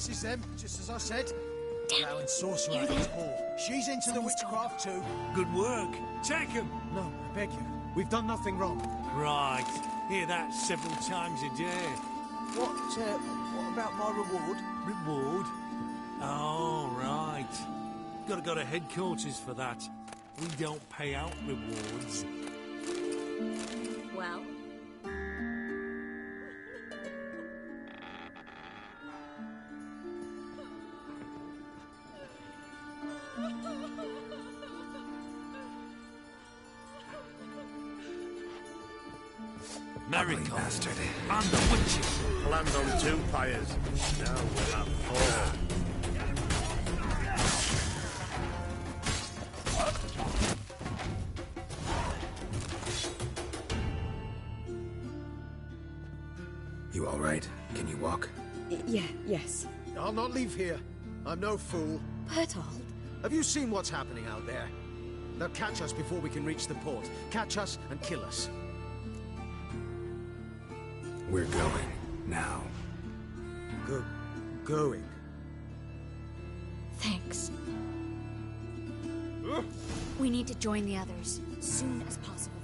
This is them, just as I said. Allowing sorcerer at his hall. She's into the witchcraft too. Good work. Take him. No, I beg you. We've done nothing wrong. Right. Hear that several times a day. What about my reward? Reward? Oh, right. Gotta go to headquarters for that. We don't pay out rewards. Well? Miracle. Bastard. And the witches. Planned on 2 pyres. Now we'll have 4. You all right? Can you walk? Yes. I'll not leave here. I'm no fool. Bertold. Have you seen what's happening out there? They'll catch us before we can reach the port. Catch us and kill us. We're going. Now. Going. Thanks. We need to join the others, soon as possible.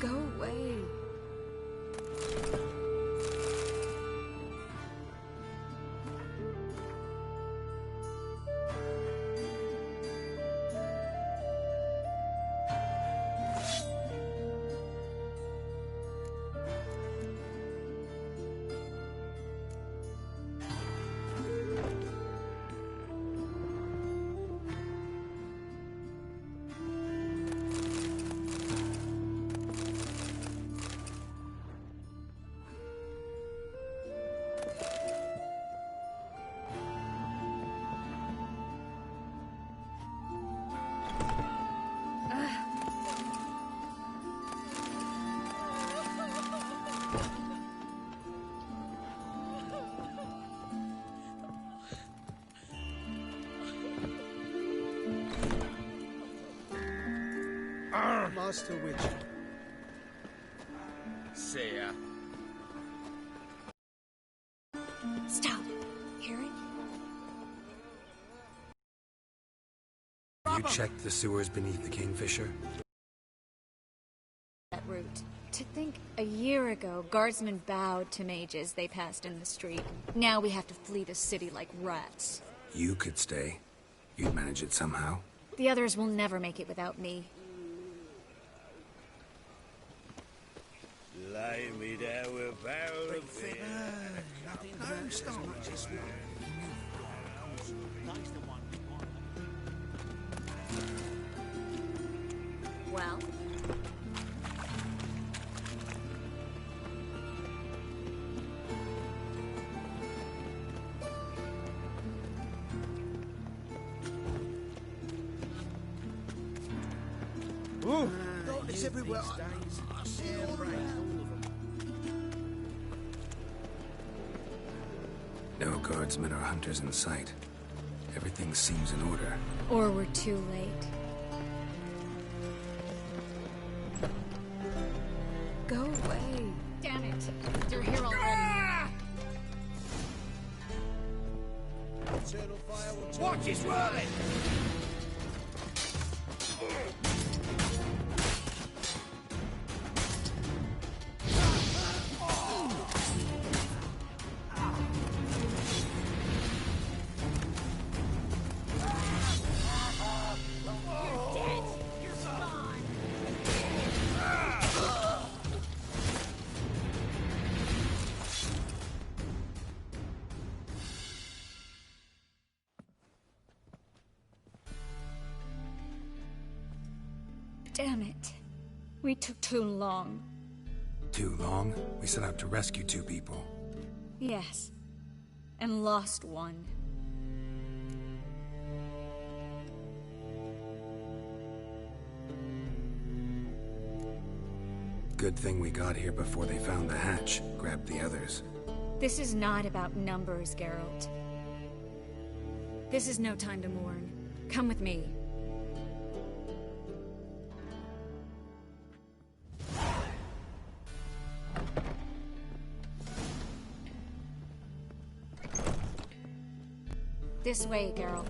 Go away. Master Witch. See ya. Stop. Hear it? You checked the sewers beneath the Kingfisher? That route. To think a year ago, guardsmen bowed to mages they passed in the street. Now we have to flee the city like rats. You could stay. You'd manage it somehow. The others will never make it without me. Lay me down with a barrel of beer. No, stop. Well? Ooh, it's everywhere. I see it all around. No guardsmen or hunters in sight. Everything seems in order. Or we're too late. Go away. Damn it. They're here already. Eternal fire will Watch his whirling! Damn it. We took too long. Too long? We set out to rescue 2 people. Yes. And lost one. Good thing we got here before they found the hatch, grabbed the others. This is not about numbers, Geralt. This is no time to mourn. Come with me. This way, Geralt.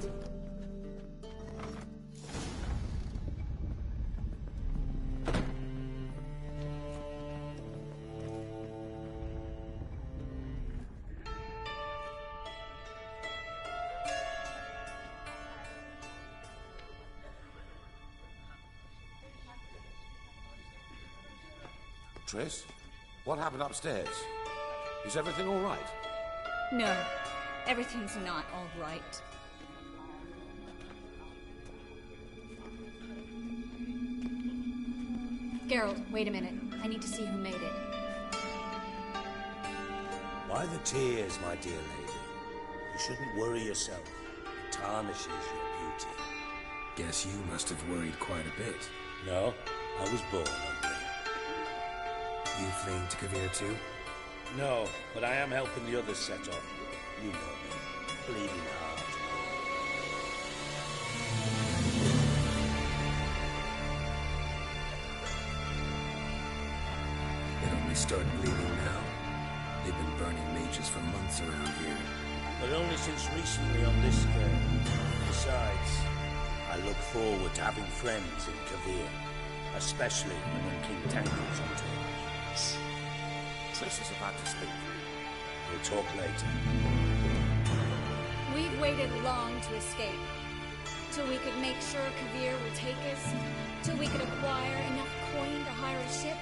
Triss, what happened upstairs? Is everything all right? No, everything's not all right. Geralt, wait a minute. I need to see who made it. Why the tears, my dear lady? You shouldn't worry yourself. It tarnishes your beauty. Guess you must have worried quite a bit. No, I was born hungry. You fleeing to Kavir too? No, but I am helping the others set off. You know me. Bleeding heart. It only started bleeding now. They've been burning mages for months around here. But only since recently on this scale. Besides, I look forward to having friends in Kavir. Especially when King Tancred's on tour. Triss is about to speak. We'll talk later. We've waited long to escape. Till we could make sure Kavir will take us. Till we could acquire enough coin to hire a ship.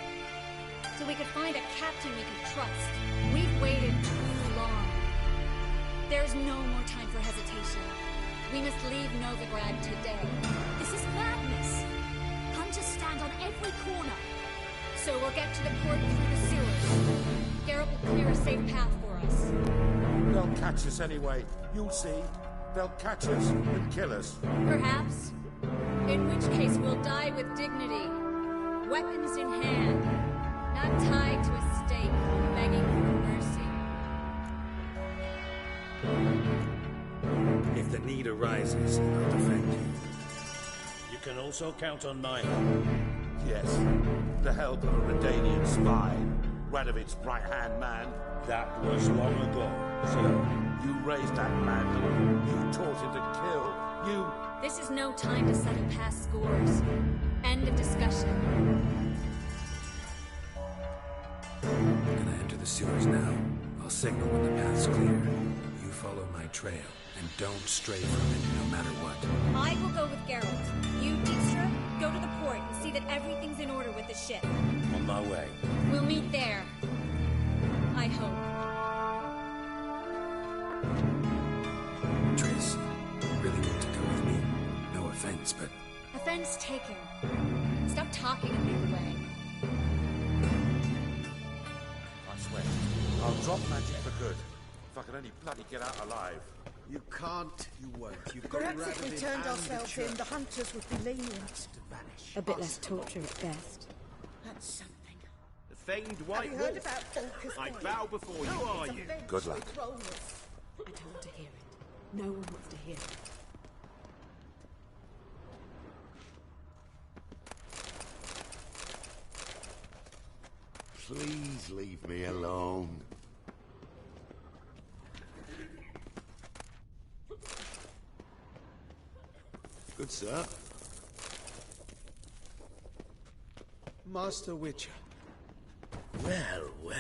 Till we could find a captain we could trust. We've waited too long. There's no more time for hesitation. We must leave Novigrad today. This is madness. Hunters stand on every corner. So we'll get to the port through the sewers. Geralt will clear a safe path for us. They'll catch us anyway. You'll see. They'll catch us and kill us. Perhaps. In which case we'll die with dignity. Weapons in hand. Not tied to a stake, begging for mercy. If the need arises, I'll defend you. You can also count on my help. Yes, the help of a Redanian spy. Radovid's right-hand man. That was long ago, sir. You raised that man. You taught him to kill. You... This is no time to settle past scores. End of discussion. Can I enter the sewers now? I'll signal when the path's clear. You follow my trail, and don't stray from it no matter what. I will go with Geralt. You, Dijkstra, go to the port and see that everything's in order with the ship. On my way. We'll meet there. I hope. Triss, you really want to go with me? No offense, but... Offense taken. Stop talking and make way. I swear, I'll drop magic for good. If I can only bloody get out alive. You can't, you won't. You've got Perhaps if we Radovid turned and the ourselves church in, the hunters would be lenient. to vanish. A bit less torture at best. That's something. The famed Have White you heard Wolf. about Falker's I Point? bow before you. Who are you? Good luck. I don't want to hear it. No one wants to hear it. Please leave me alone. Good sir. Master Witcher. Well, well.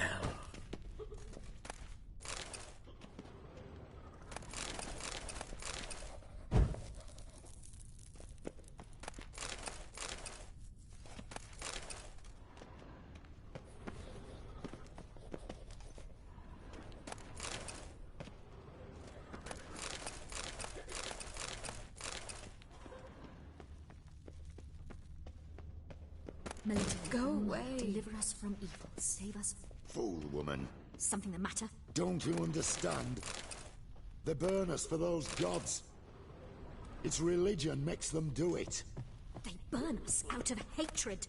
Go away. Deliver us from evil. Save us. Fool woman. Something the matter? Don't you understand? They burn us for those gods. It's religion makes them do it. They burn us out of hatred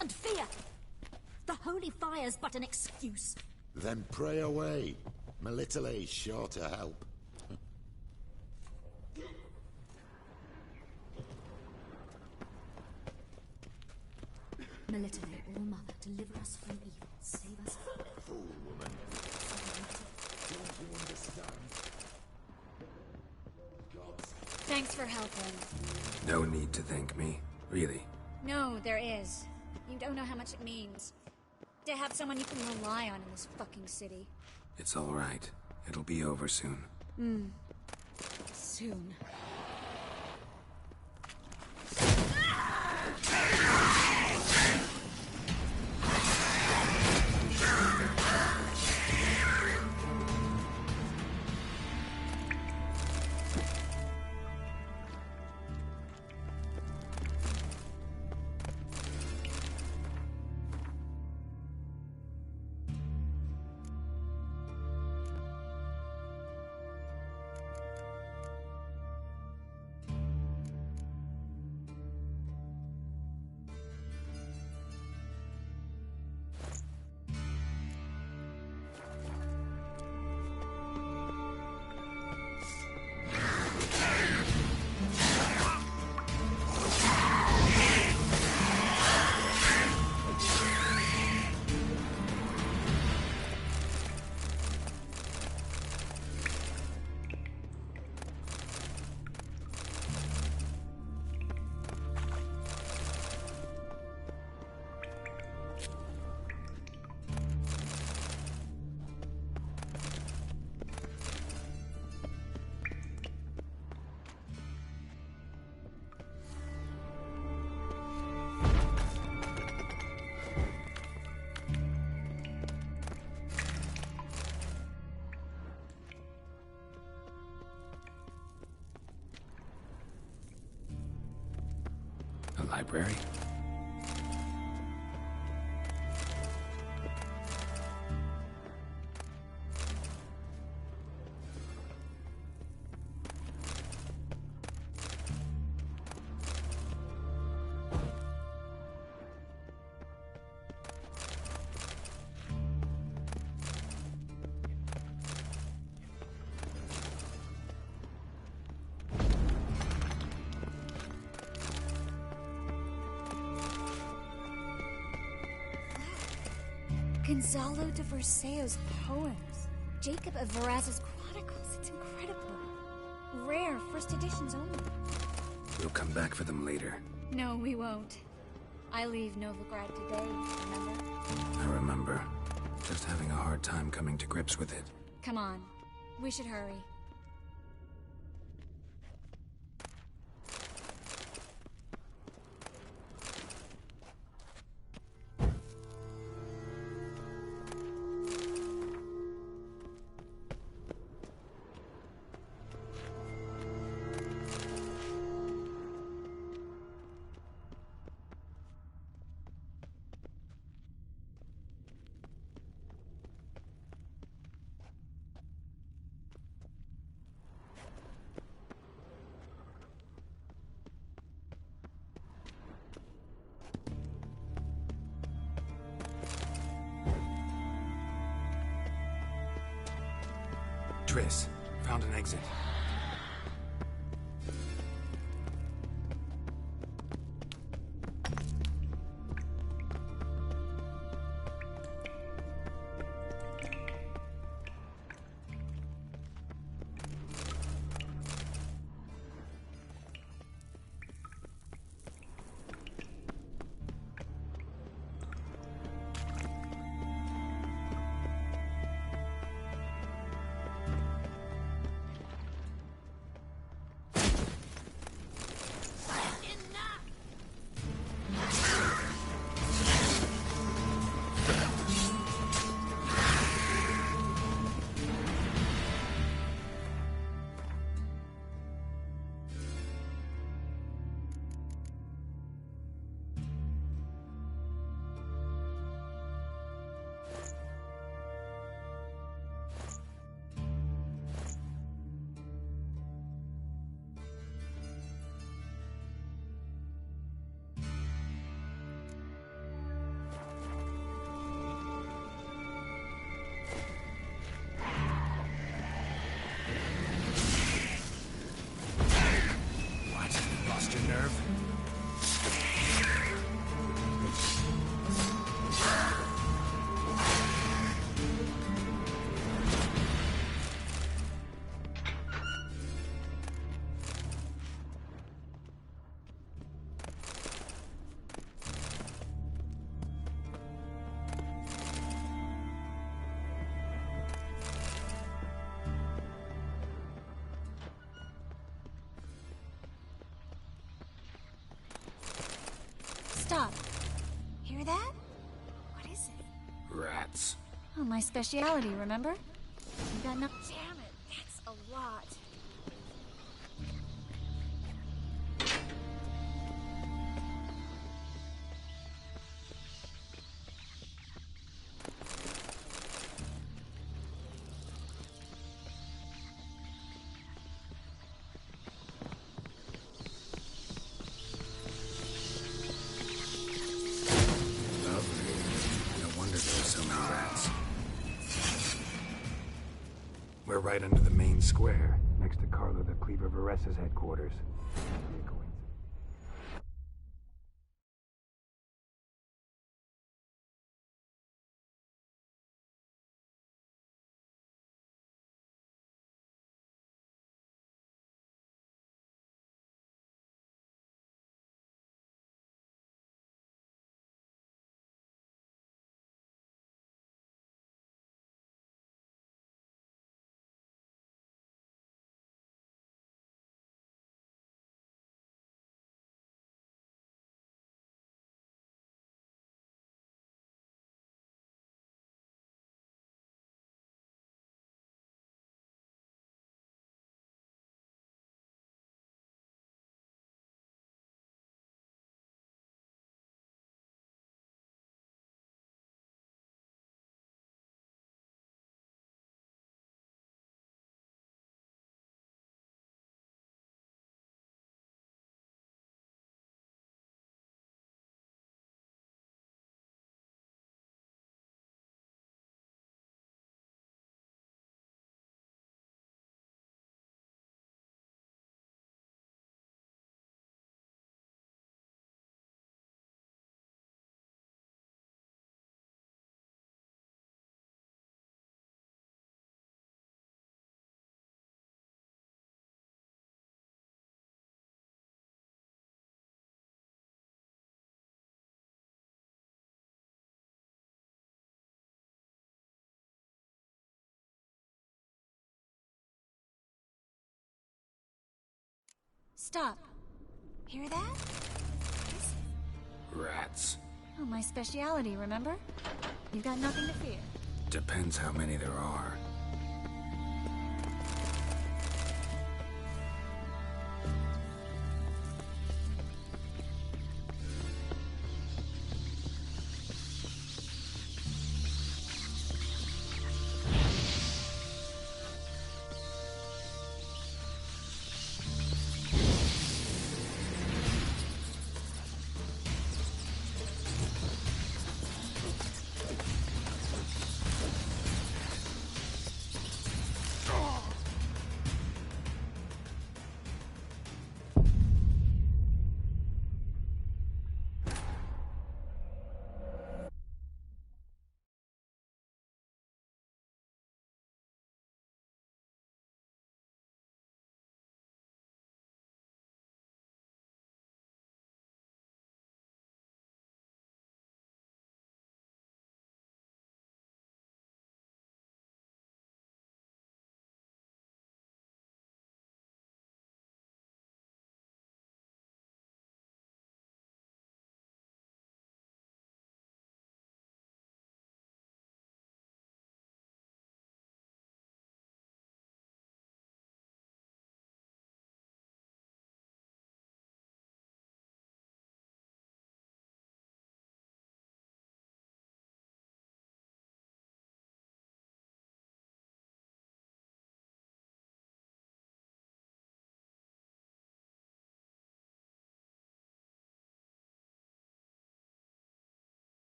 and fear. The holy fire's but an excuse. Then pray away. Melitele's sure to help. Melitele, All-Mother, deliver us from evil. Save us from... Fool woman. Don't you understand? Thanks for helping. No need to thank me. Really. No, there is. You don't know how much it means. To have someone you can rely on in this fucking city. It's all right. It'll be over soon. Soon. A library? Gonzalo de Verseo's poems. Jacob of Varaz's chronicles. It's incredible. Rare, first editions only. We'll come back for them later. No, we won't. I leave Novigrad today, remember? I remember. Just having a hard time coming to grips with it. Come on. We should hurry. Triss, found an exit. Stop. Hear that? What is it? Rats. Oh, my specialty, remember? You got no— Damn it, that's a lot. We're right under the main square, next to Carlo the Cleaver Varessa's headquarters. Stop. Hear that? What is it? Rats. Oh, my specialty, remember? You've got nothing to fear. Depends how many there are.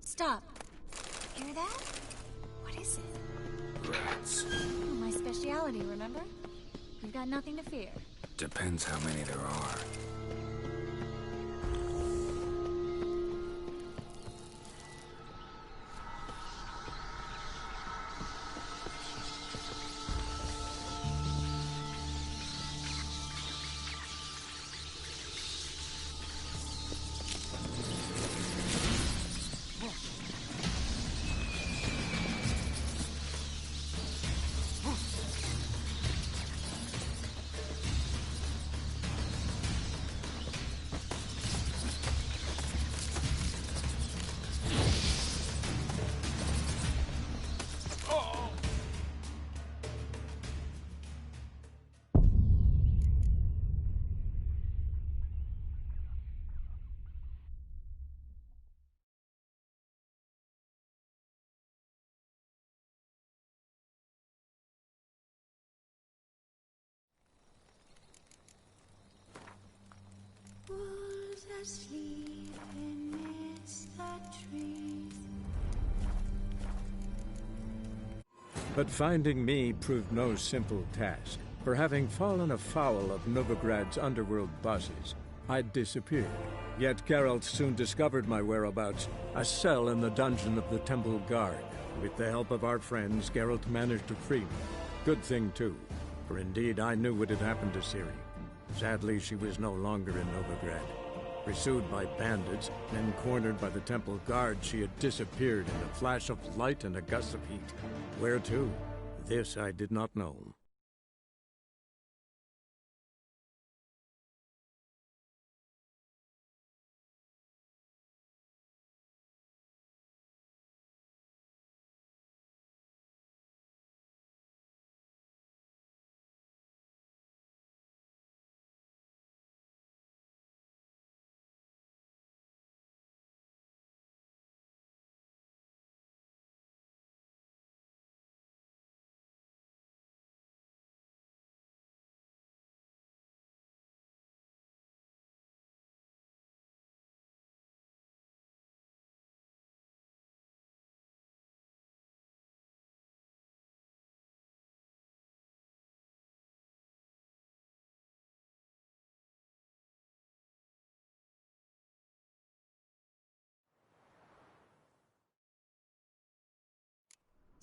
Stop. Hear that? speciality, remember? We've got nothing to fear. Depends how many there are. Wolves asleep amidst the trees. But finding me proved no simple task. For having fallen afoul of Novigrad's underworld bosses, I'd disappeared. Yet Geralt soon discovered my whereabouts, a cell in the dungeon of the Temple Guard. With the help of our friends, Geralt managed to free me. Good thing, too, for indeed I knew what had happened to Ciri. Sadly, she was no longer in Novigrad. Pursued by bandits, then cornered by the Temple Guard, she had disappeared in a flash of light and a gust of heat. Where to? This I did not know.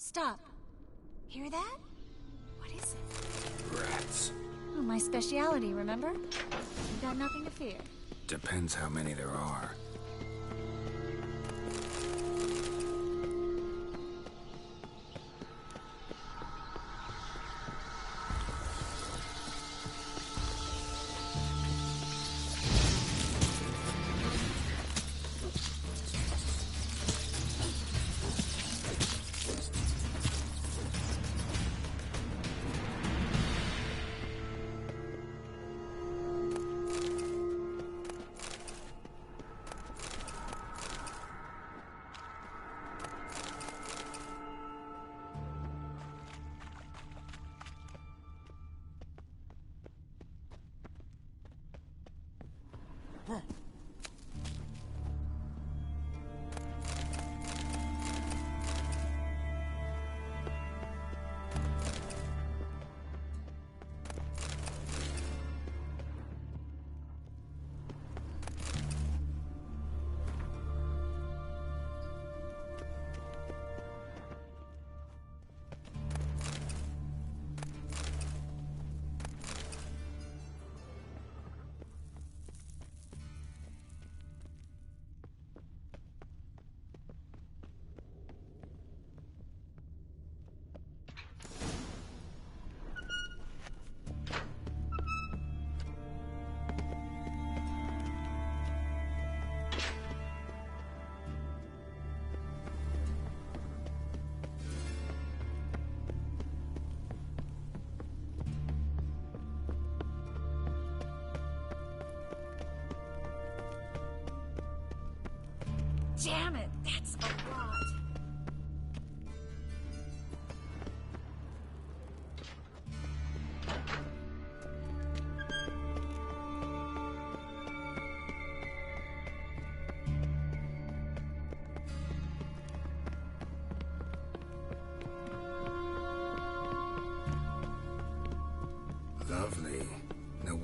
Stop. Hear that? What is it? Rats. Oh, my speciality, remember? We've got nothing to fear. Depends how many there are.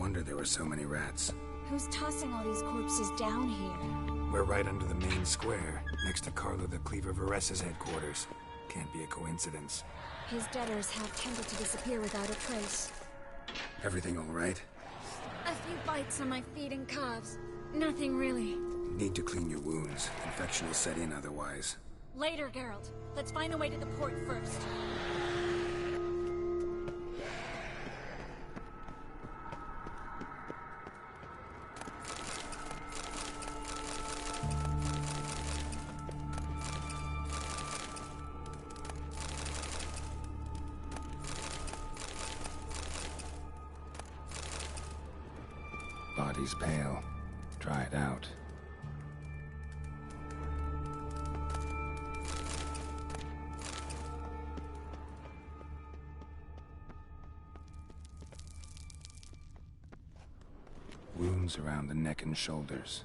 wonder there were so many rats. Who's tossing all these corpses down here? We're right under the main square, next to Carlo the Cleaver Varessa's headquarters. Can't be a coincidence. His debtors have tended to disappear without a trace. Everything all right? A few bites on my feet and calves. Nothing really. Need to clean your wounds. Infection will set in otherwise. Later, Geralt. Let's find a way to the port first. Body's pale. Dried out. Wounds around the neck and shoulders.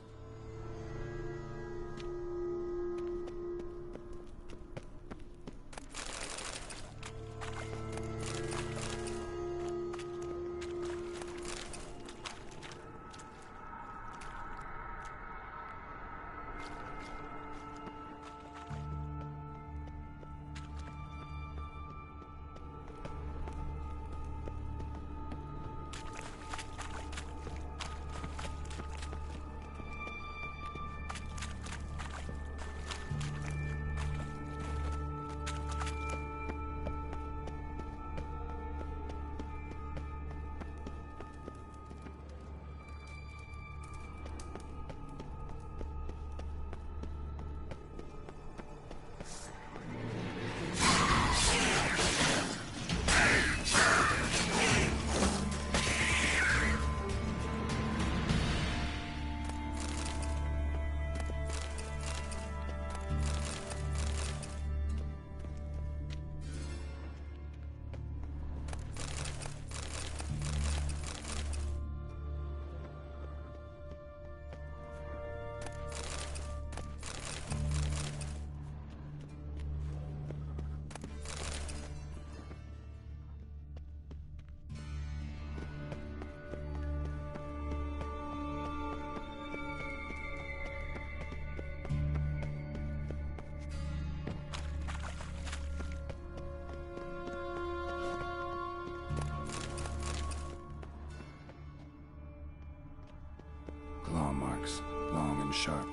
Claw marks, long and sharp.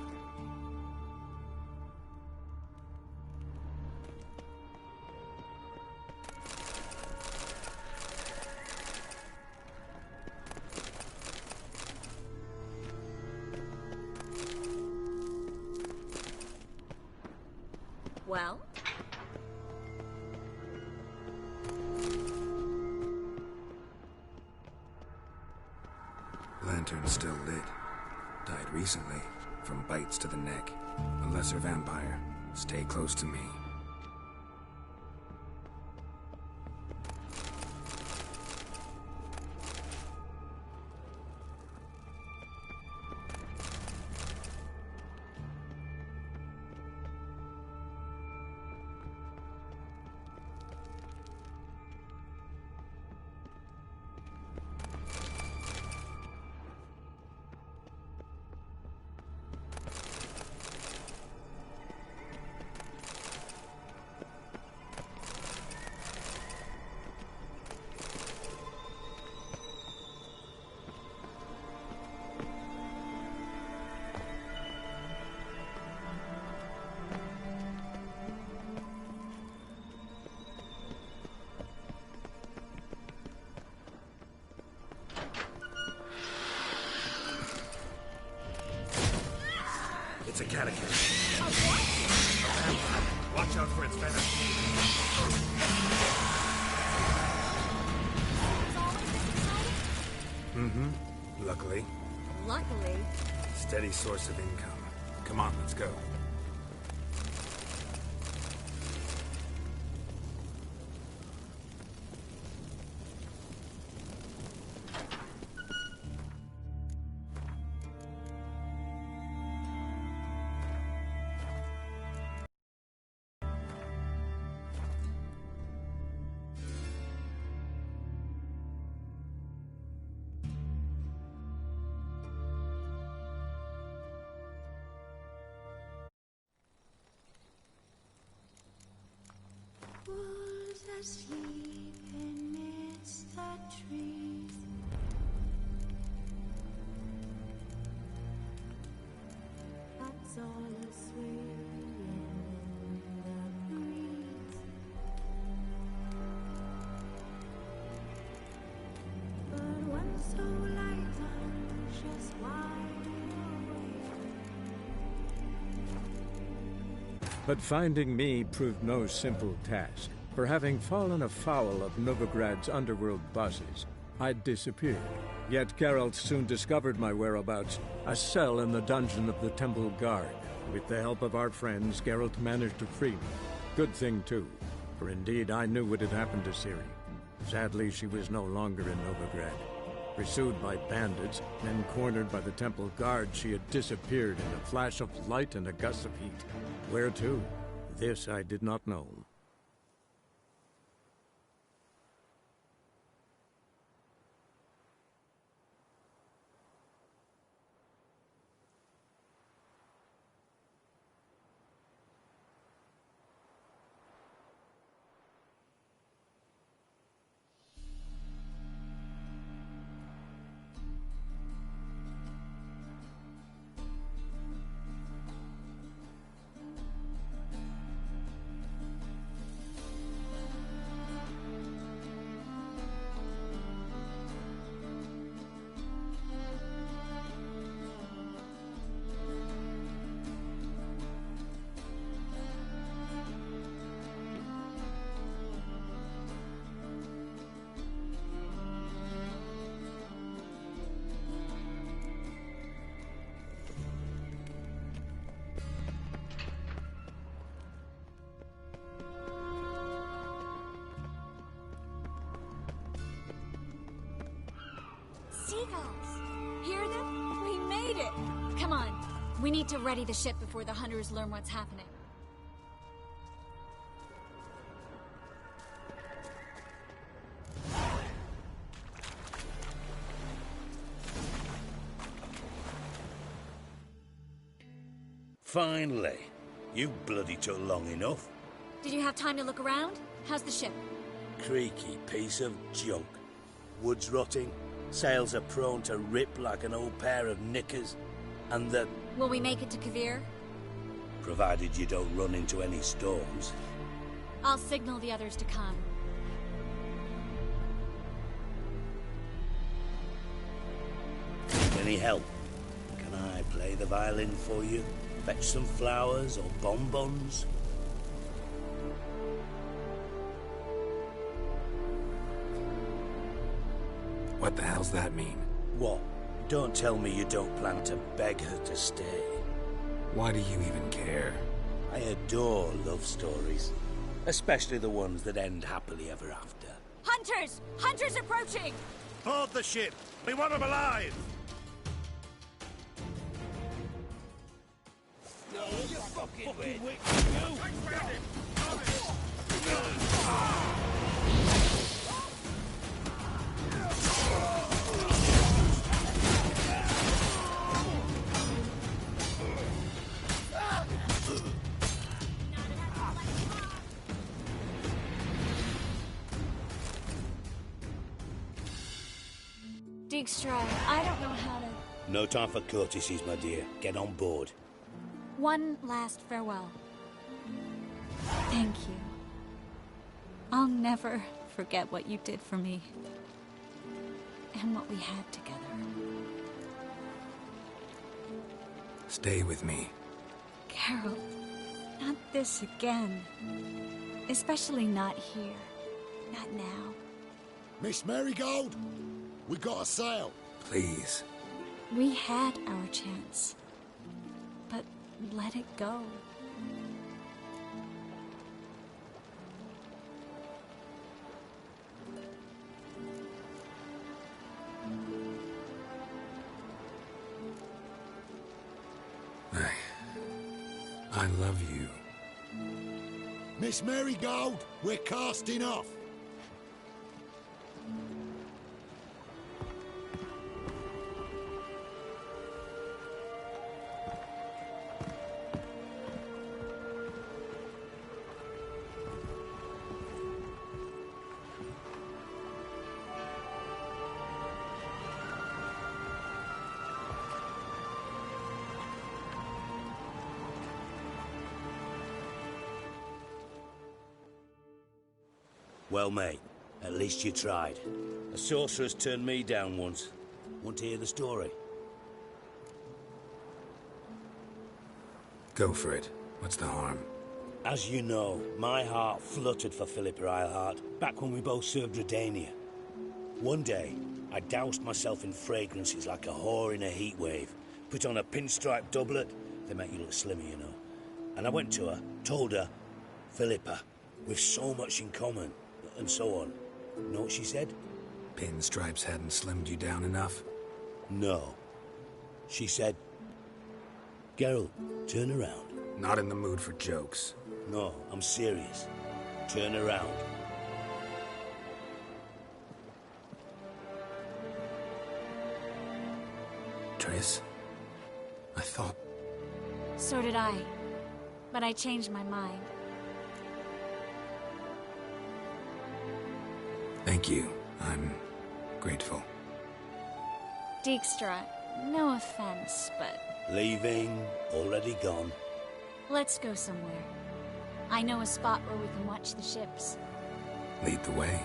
Well? Lantern's still lit. Died recently, from bites to the neck. A lesser vampire. Stay close to me. It's a catechist. A vampire. Watch out for its venom. Mm-hmm. Luckily. Luckily. Steady source of income. Come on, let's go. asleep amidst the trees. Bats all a-swaying in the breeze. But one so light just wide awake. But finding me proved no simple task. For having fallen afoul of Novigrad's underworld bosses, I'd disappeared. Yet Geralt soon discovered my whereabouts, a cell in the dungeon of the Temple Guard. With the help of our friends, Geralt managed to free me. Good thing, too, for indeed I knew what had happened to Ciri. Sadly, she was no longer in Novigrad. Pursued by bandits, then cornered by the Temple Guard, she had disappeared in a flash of light and a gust of heat. Where to? This I did not know. Seagulls! Hear them? We made it! Come on. We need to ready the ship before the hunters learn what's happening. Finally. You bloody took long enough. Did you have time to look around? How's the ship? Creaky piece of junk. Wood's rotting. Sails are prone to rip like an old pair of knickers. And the... Will we make it to Kavir? Provided you don't run into any storms. I'll signal the others to come. Need any help? Can I play the violin for you? Fetch some flowers or bonbons? What the hell's that mean? What? Don't tell me you don't plan to beg her to stay. Why do you even care? I adore love stories. Especially the ones that end happily ever after. Hunters! Hunters approaching! Board the ship! We want them alive! No, you fucking witch! Dijkstra, I don't know how to... No time for courtesies, my dear. Get on board. One last farewell. Thank you. I'll never forget what you did for me. And what we had together. Stay with me. Geralt, not this again. Especially not here. Not now. Miss Marigold, we got a sail. Please. We had our chance. But let it go. I love you. Miss Marigold, we're casting off. Well, mate, at least you tried. A sorceress turned me down once. Want to hear the story? Go for it. What's the harm? As you know, my heart fluttered for Philippa Eilhart back when we both served Redania. One day, I doused myself in fragrances like a whore in a heat wave, put on a pinstripe doublet, they make you look slimmer, you know. And I went to her, told her, Philippa, we've so much in common, and so on. You know what she said? Pinstripes hadn't slimmed you down enough? No. She said, Geralt, turn around. Not in the mood for jokes. No, I'm serious. Turn around. Triss? I thought... So did I. But I changed my mind. Thank you. I'm grateful. Dijkstra, no offense, but... Leaving, already gone. Let's go somewhere. I know a spot where we can watch the ships. Lead the way.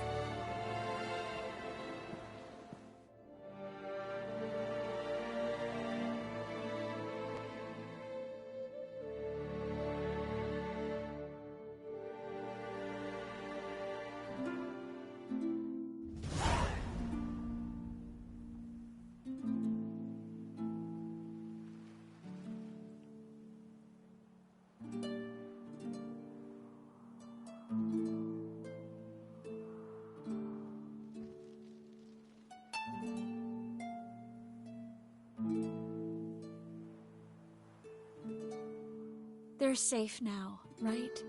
They're safe now, right?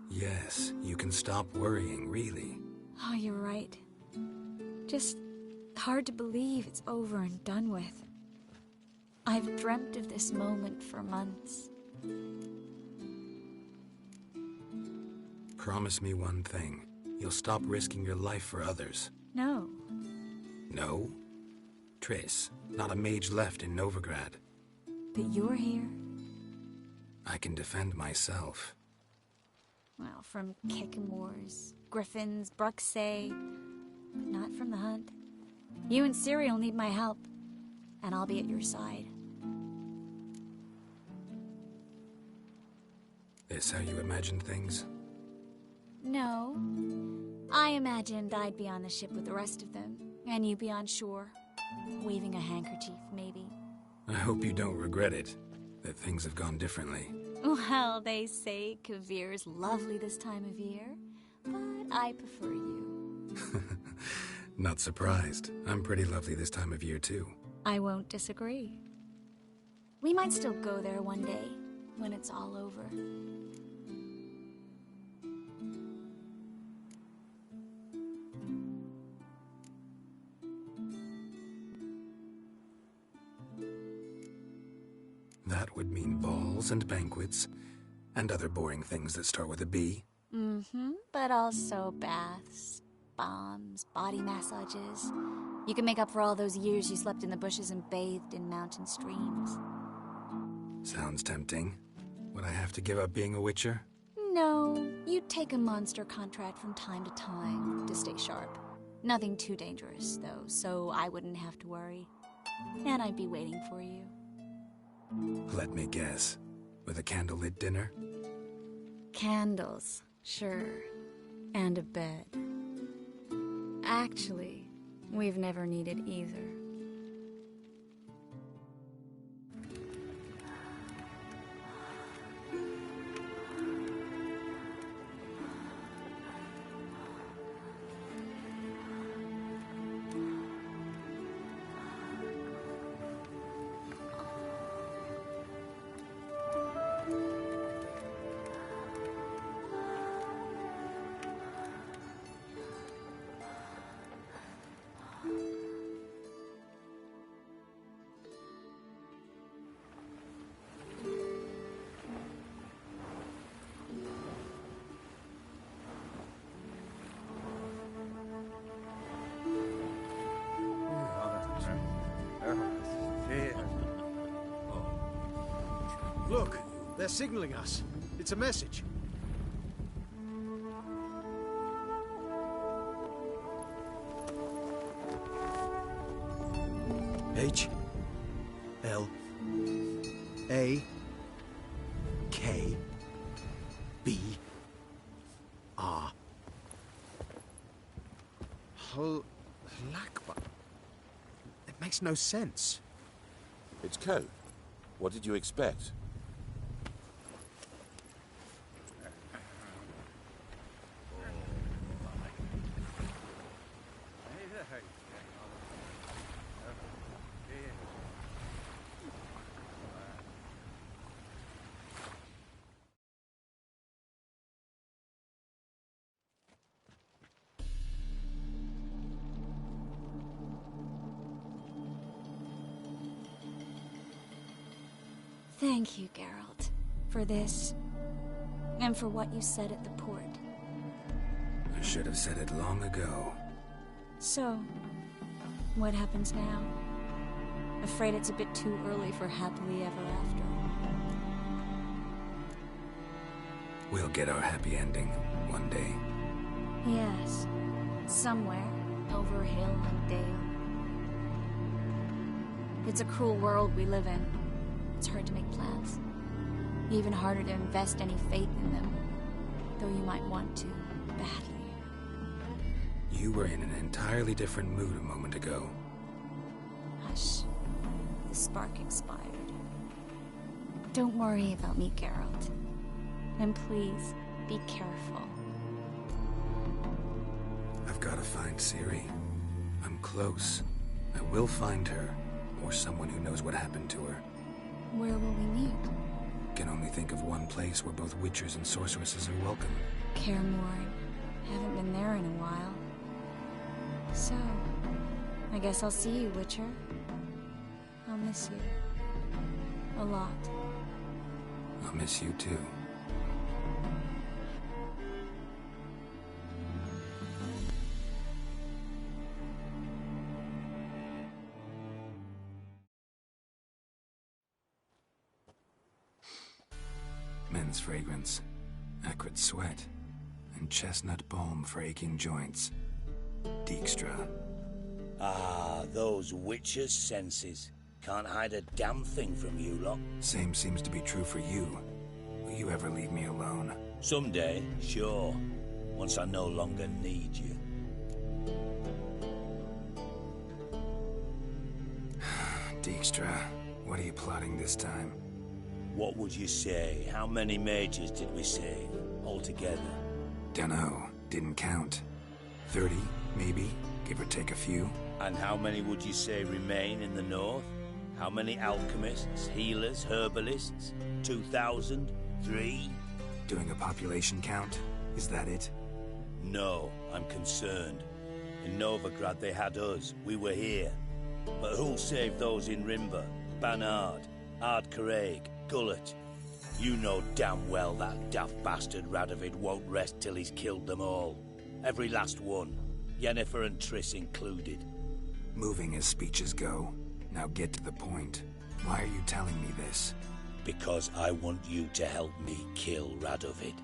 Yes, you can stop worrying, really. Oh, you're right. Just hard to believe it's over and done with. I've dreamt of this moment for months. Promise me one thing. You'll stop risking your life for others. No. No? Triss, not a mage left in Novigrad. But you're here? I can defend myself. Well, from Kickamores, Griffins, Bruxay, but not from the hunt. You and Ciri will need my help, and I'll be at your side. This how you imagine things? No. I imagined I'd be on the ship with the rest of them, and you be on shore, waving a handkerchief, maybe. I hope you don't regret it, that things have gone differently. Well, they say Kavir's lovely this time of year, but I prefer you. Not surprised. I'm pretty lovely this time of year, too. I won't disagree. We might still go there one day, when it's all over. That would mean balls and banquets, and other boring things that start with a B. Mm-hmm, but also baths, bombs, body massages. You can make up for all those years you slept in the bushes and bathed in mountain streams. Sounds tempting. Would I have to give up being a witcher? No, you'd take a monster contract from time to time to stay sharp. Nothing too dangerous, though, so I wouldn't have to worry. And I'd be waiting for you. Let me guess. With a candlelit dinner? Candles, sure. And a bed. Actually, we've never needed either. Look, they're signaling us. It's a message. H L A K B R. Lakba. It makes no sense. It's code. What did you expect? Thank you, Geralt, for this, and for what you said at the port. I should have said it long ago. So, what happens now? Afraid it's a bit too early for happily ever after. We'll get our happy ending one day. Yes, somewhere, over hill and dale. It's a cruel world we live in. It's hard to make plans. Even harder to invest any faith in them. Though you might want to, badly. You were in an entirely different mood a moment ago. Hush. The spark expired. Don't worry about me, Geralt. And please, be careful. I've got to find Ciri. I'm close. I will find her, or someone who knows what happened to her. Where will we meet? Can only think of one place where both witchers and sorceresses are welcome. Kaer Morhen. Haven't been there in a while. So, I guess I'll see you, Witcher. I'll miss you. A lot. I'll miss you too. Men's fragrance, acrid sweat, and chestnut balm for aching joints. Dijkstra. Ah, those witches' senses. Can't hide a damn thing from you lot. Same seems to be true for you. Will you ever leave me alone? Someday, sure. Once I no longer need you. Dijkstra, what are you plotting this time? What would you say? How many mages did we save, altogether? Dunno. Didn't count. 30, maybe? Give or take a few? And how many would you say remain in the north? How many alchemists, healers, herbalists? 2,000? 3? Doing a population count? Is that it? No, I'm concerned. In Novigrad they had us. We were here. But who'll save those in Rimba? Banard, Ardcaraig, Gullet. You know damn well that daft bastard Radovid won't rest till he's killed them all. Every last one. Yennefer and Triss included. Moving as speeches go. Now get to the point. Why are you telling me this? Because I want you to help me kill Radovid.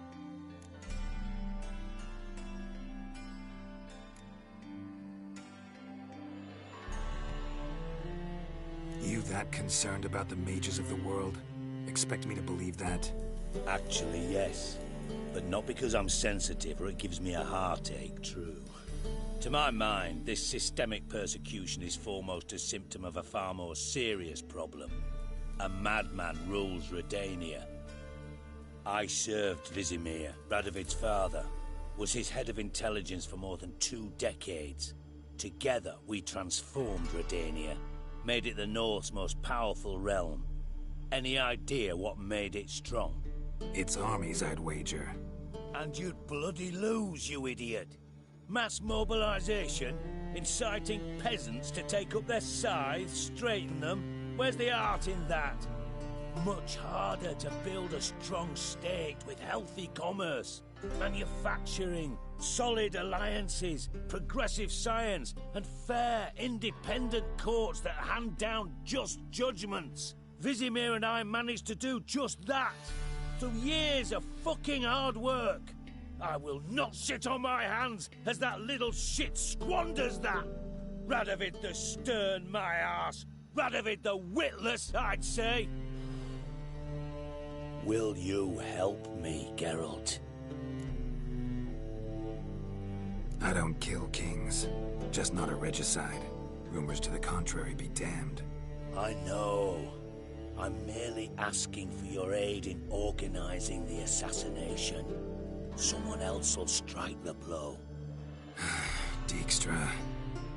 You that concerned about the mages of the world? Expect me to believe that? Actually, yes. But not because I'm sensitive or it gives me a heartache, true. To my mind, this systemic persecution is foremost a symptom of a far more serious problem. A madman rules Redania. I served Vizimir, Radovid's father, was his head of intelligence for more than 2 decades. Together, we transformed Redania, made it the North's most powerful realm. Any idea what made it strong? Its armies, I'd wager. And you'd bloody lose, you idiot. Mass mobilization, inciting peasants to take up their scythes, straighten them. Where's the art in that? Much harder to build a strong state with healthy commerce, manufacturing, solid alliances, progressive science, and fair, independent courts that hand down just judgments. Vizimir and I managed to do just that, through years of fucking hard work. I will not sit on my hands as that little shit squanders that. Radovid the Stern, my ass, Radovid the Witless, I'd say. Will you help me, Geralt? I don't kill kings. Just not a regicide. Rumors to the contrary be damned. I know. I'm merely asking for your aid in organizing the assassination. Someone else will strike the blow. Dijkstra.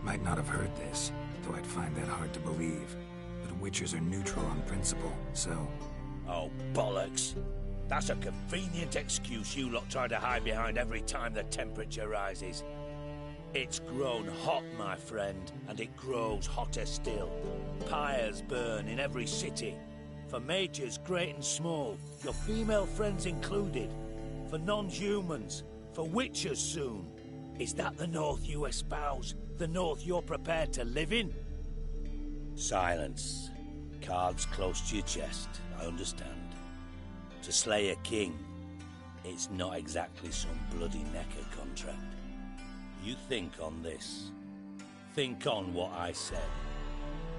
Might not have heard this, though I'd find that hard to believe. But Witchers are neutral on principle, so... Oh, bollocks. That's a convenient excuse you lot try to hide behind every time the temperature rises. It's grown hot, my friend, and it grows hotter still. Pyres burn in every city. For mages great and small, your female friends included. For non-humans, for witchers soon. Is that the North you espouse? The North you're prepared to live in? Silence. Cards close to your chest, I understand. To slay a king, it's not exactly some bloody necker contract. You think on this. Think on what I said.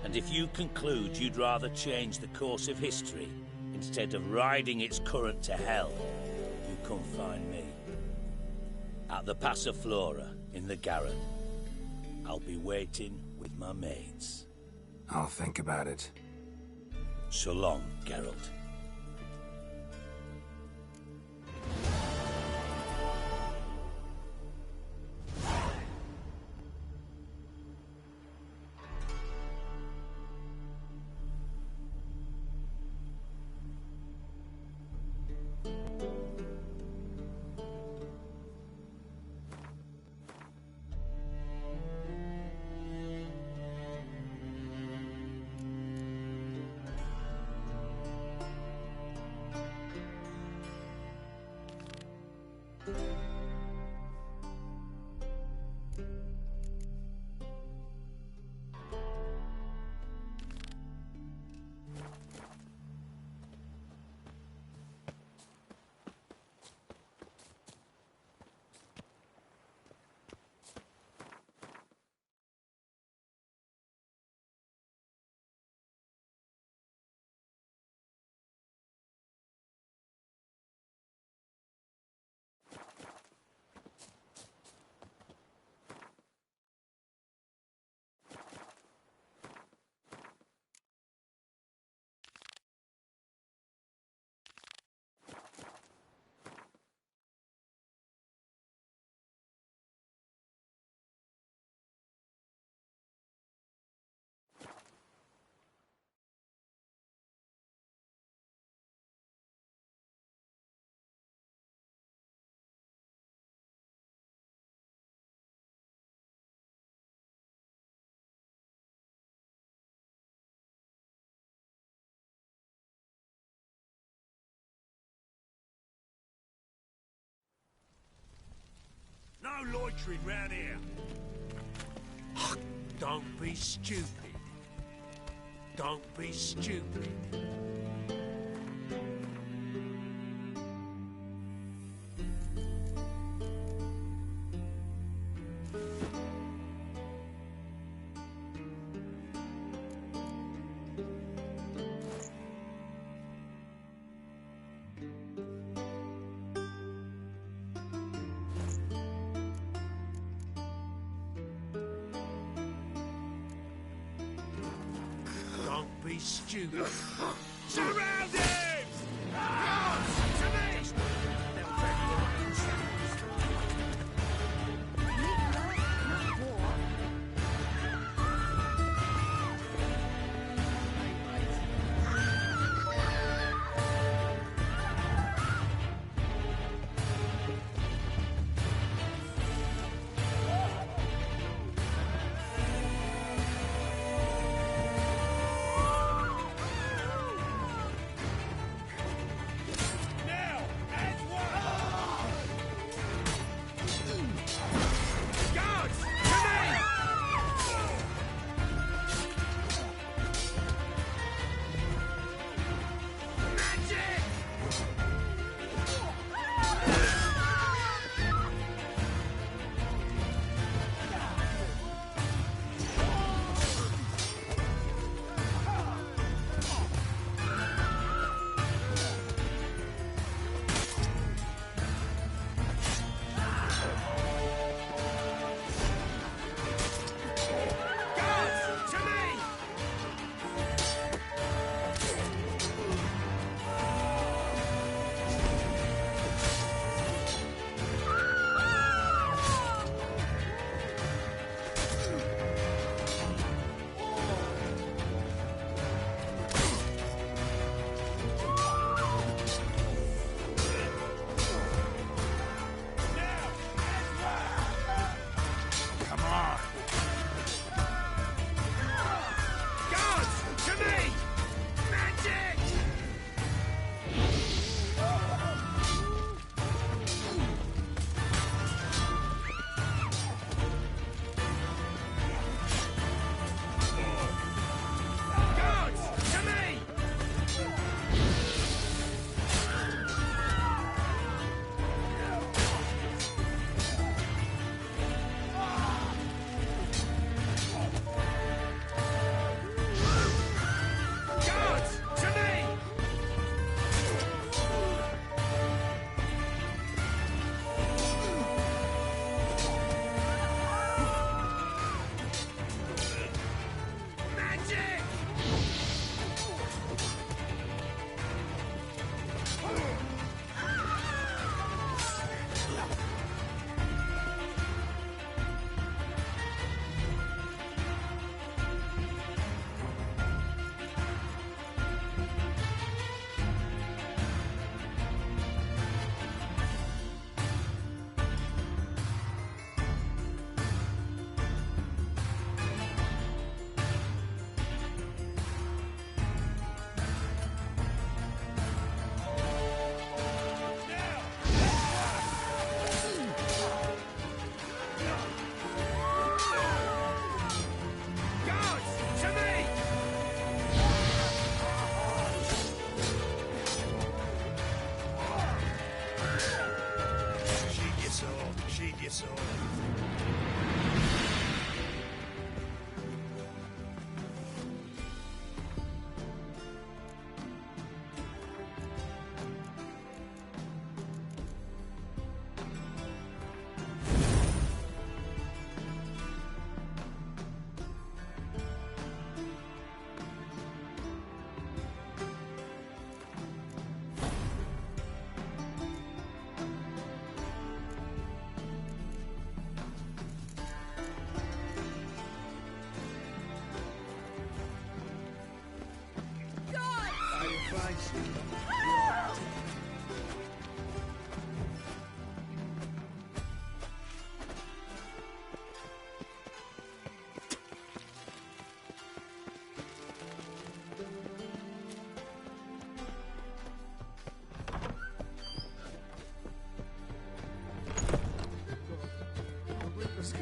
And if you conclude you'd rather change the course of history instead of riding its current to hell, you come find me. At the Passiflora, in the garret. I'll be waiting with my mates. I'll think about it. So long, Geralt. No loitering round here. Don't be stupid. Don't be stupid. Don't be stupid. Surround him! To me!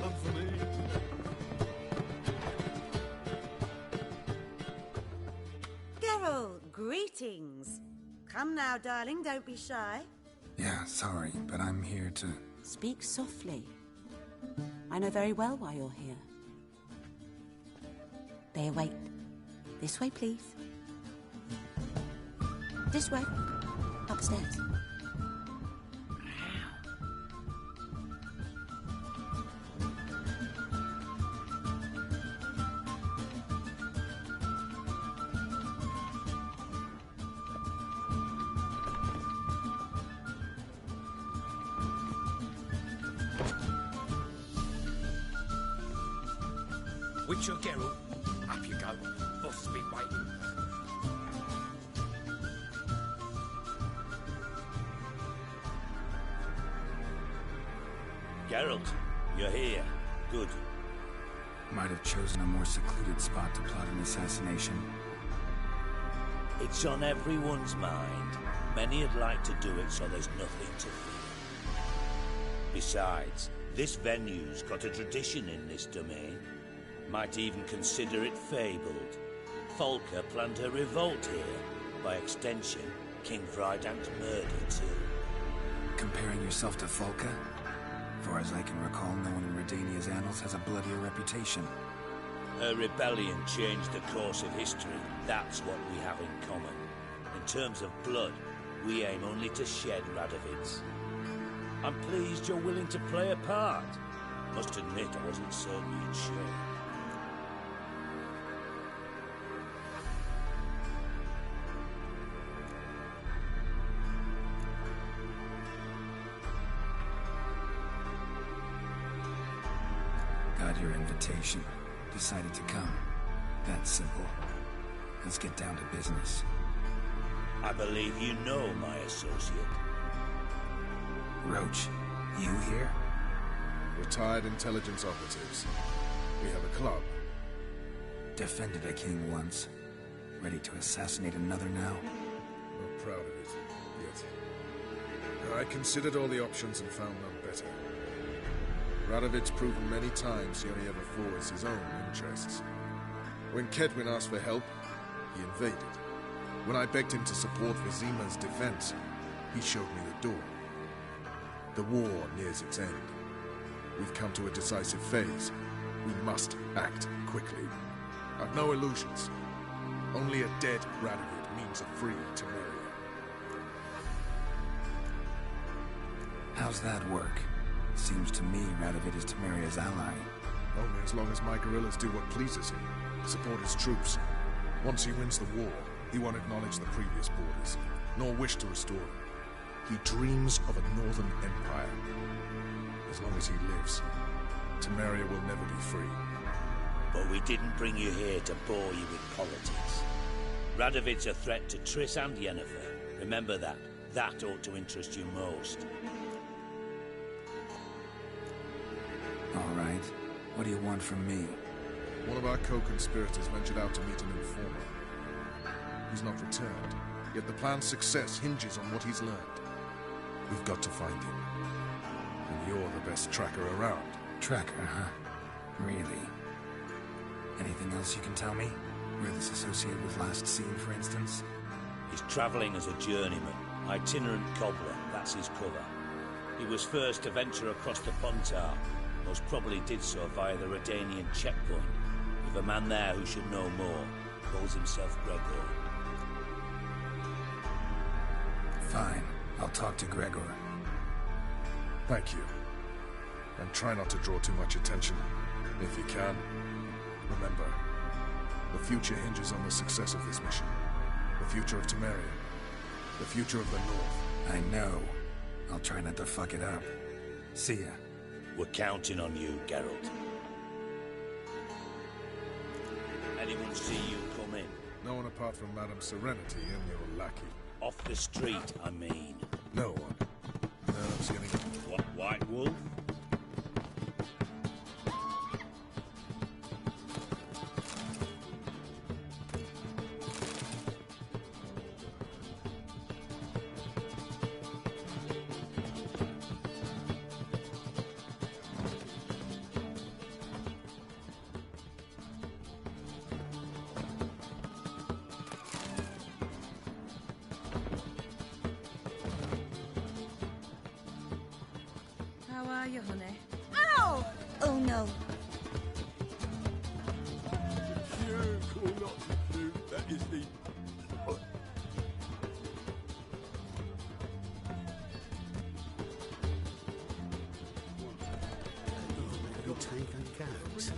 Come for me. Geralt, greetings. Come now, darling, don't be shy. Yeah, sorry, but I'm here to... Speak softly. I know very well why you're here. They await. This way, please. This way. Upstairs. Witcher Geralt, up you go. Boss has been waiting. Geralt, you're here. Good. Might have chosen a more secluded spot to plot an assassination. It's on everyone's mind. Many would like to do it so there's nothing to fear. Besides, this venue's got a tradition in this domain. Might even consider it fabled. Folka planned a revolt here. By extension, King Vrydank's murder too. Comparing yourself to Folka? Far as I can recall, no one in Redania's annals has a bloodier reputation. Her rebellion changed the course of history. That's what we have in common. In terms of blood, we aim only to shed Radovid's. I'm pleased you're willing to play a part. Must admit I wasn't certain you'd share. Got your invitation. Decided to come. That's simple. Let's get down to business. I believe you know my associate. Roach, you here? Retired intelligence operatives. We have a club. Defended a king once. Ready to assassinate another now? Not proud of it, yet. I considered all the options and found none better. Radovid's proven many times he only ever forwards his own interests. When Kedwin asked for help, he invaded. When I begged him to support Vizima's defense, he showed me the door. The war nears its end. We've come to a decisive phase. We must act quickly. I've no illusions. Only a dead Radovid means a free Temeria. How's that work? Seems to me Radovid is Temeria's ally. Only as long as my guerrillas do what pleases him. Support his troops. Once he wins the war, he won't acknowledge the previous borders, nor wish to restore them. He dreams of a northern empire. As long as he lives, Temeria will never be free. But we didn't bring you here to bore you with politics. Radovid's a threat to Triss and Yennefer. Remember that. That ought to interest you most. All right. What do you want from me? One of our co-conspirators ventured out to meet an informer. He's not returned, yet the plan's success hinges on what he's learned. We've got to find him. And you're the best tracker around. Tracker, huh? Really? Anything else you can tell me? Where this associate was last seen, for instance? He's travelling as a journeyman. Itinerant cobbler, that's his cover. He was first to venture across the Pontar. Most probably did so via the Redanian checkpoint. With a man there who should know more. Calls himself Gregor. Fine. I'll talk to Gregor. Thank you. And try not to draw too much attention. If you can, remember, the future hinges on the success of this mission. The future of Temeria. The future of the North. I know. I'll try not to fuck it up. See ya. We're counting on you, Geralt. Anyone see you come in? No one apart from Madame Serenity and your lackey. Off the street, I mean. No one. No, I'm just getting... What, White Wolf? How are you, honey? Ow! Oh no. That is the... Little tank and goats.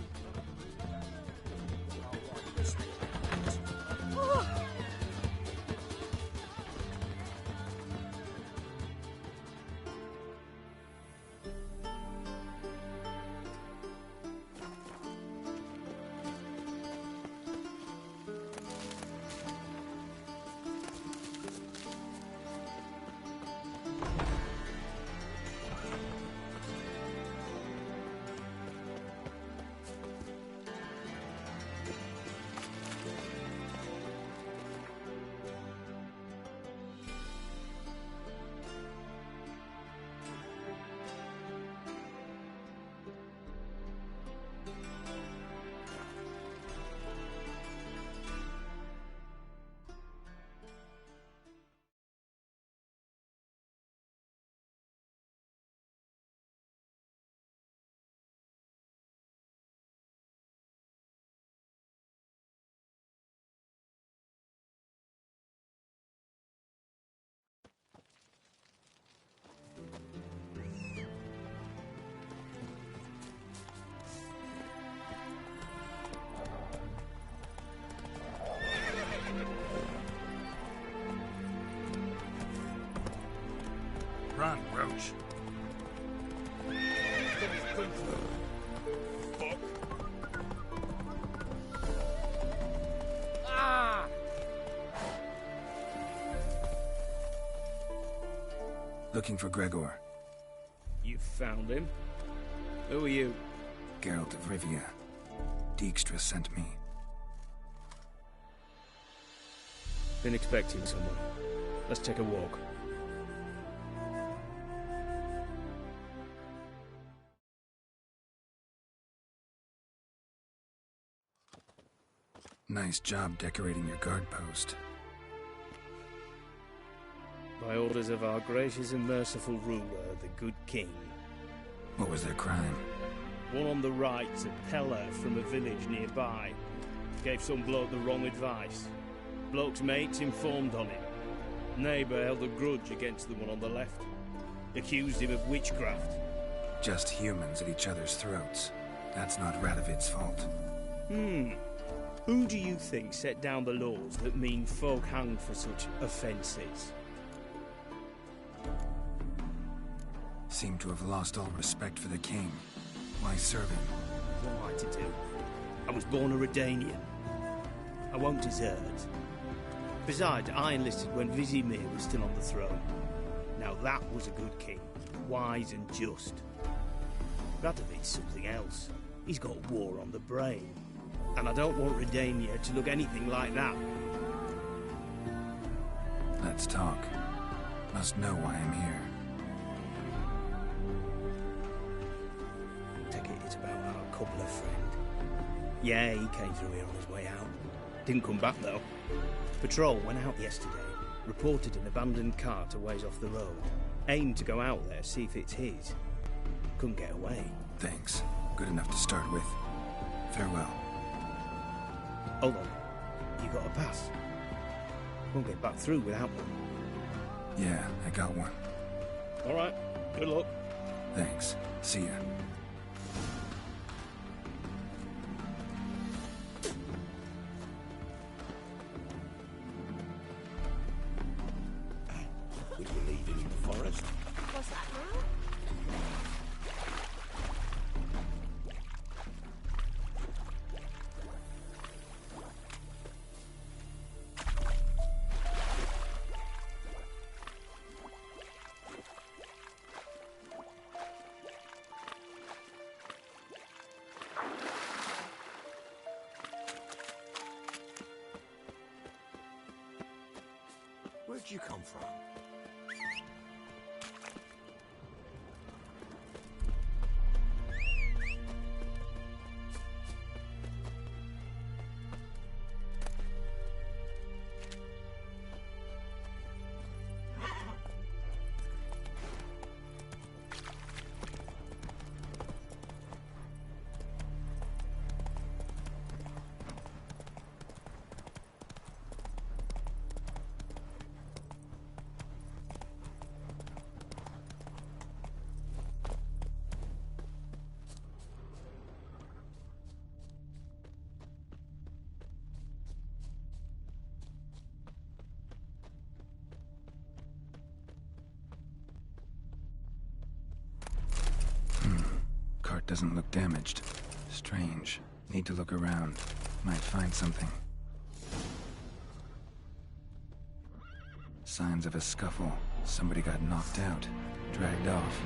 Run, Roach. Ah! Looking for Gregor. You found him? Who are you? Geralt of Rivia. Dijkstra sent me. Been expecting someone. Let's take a walk. Nice job decorating your guard post. By orders of our gracious and merciful ruler, the good king. What was their crime? One on the right's a peller from a village nearby. Gave some bloke the wrong advice. Bloke's mates informed on him. Neighbour held a grudge against the one on the left. Accused him of witchcraft. Just humans at each other's throats. That's not Radovid's fault. Who do you think set down the laws that mean folk hang for such offences? Seem to have lost all respect for the king. Why serve him? What am I to do? I was born a Redanian. I won't desert. Besides, I enlisted when Vizimir was still on the throne. Now that was a good king. Wise and just. Radovid's something else. He's got war on the brain. And I don't want Redania to look anything like that. Let's talk. Must know why I'm here. Take it it's about our cobbler friend. Yeah, he came through here on his way out. Didn't come back though. Patrol went out yesterday. Reported an abandoned cart a ways off the road. Aimed to go out there, see if it's his. Couldn't get away. Thanks. Good enough to start with. Farewell. Hold on. You got a pass? Won't get back through without one. Yeah, I got one. Alright. Good luck. Thanks. See ya. We were leaving in the forest. What's that now? did you come from? Cart doesn't look damaged. Strange. Need to look around. Might find something. Signs of a scuffle. Somebody got knocked out. Dragged off.